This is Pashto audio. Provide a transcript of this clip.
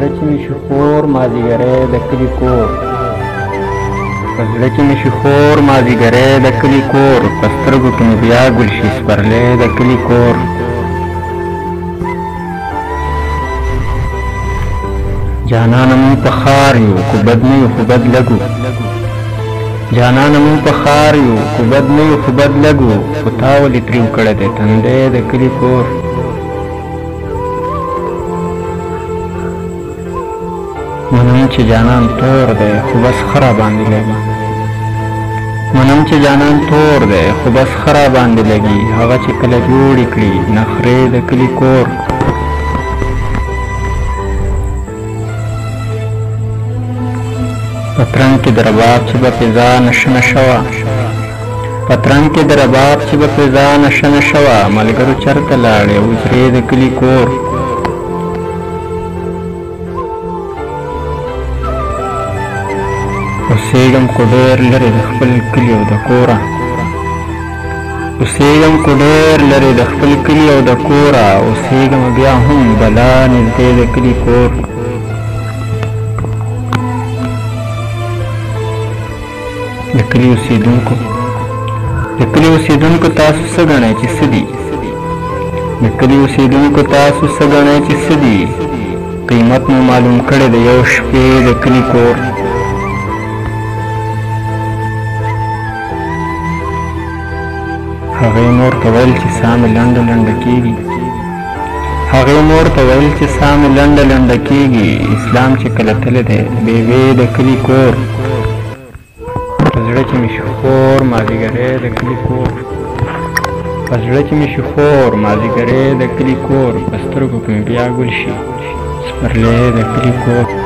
زړه چې مې شي خور مازدیګری د کلي کور، په زړه چې مې شي خور مازدیګری د کلي کور، په سترګو کې مې بیا ګل شي سپرلی د کلي کور. جانانه مونږ په ښار یو خو بد نه یو خو بد لګو، جانانه مونږ په ښار یو خو بد نه یو خو بد لګو، خو تا ولې تریو کړی دی تندی د کلي کور. منم چې جانان تور دی خو بس ښه راباندې لګي، منم چې جانان تور دی خو بس ښه راباندې لګي، هغه چې کله جوړې کړي نخرې د کلي کور. په ترنګ کې د رباب چې به فضا نشه نشه وه، په ترنګ کې د رباب چې به فضا نشه نشه وه، ملګرو چرته لاړې وزرې د کلي کور. اوسېږم خو ډېر لرې د خپل کلي او د کوره، اوسېږم خو ډېر لرې د خپل کلي او د کوره، اوسېږم بیا هم بلا نږدې د کلي کور. د کلي اوسېدونکو تاسو څه ګڼئ چې څه دي، د کلي اوسېدونکو تاسو څه ګڼئ چې څه دي، قیمت مو معلوم کړی د یو شپې د کلي کور. هغې مور ته ویل چې ساه مې لنډه لنډه کېږي، هغې مور ته ویل چې ساه مې لنډه لنډه کېږي، اسلام چې کله تللی دی بیوې د کلي کور. په زړه چې مې شي خور مازدیګری د کلي کور، په زړه چې مې شي خور مازدیګری د کلي کور، په سترګو کې مې بیا ګل شي سپرلی د کلي کور.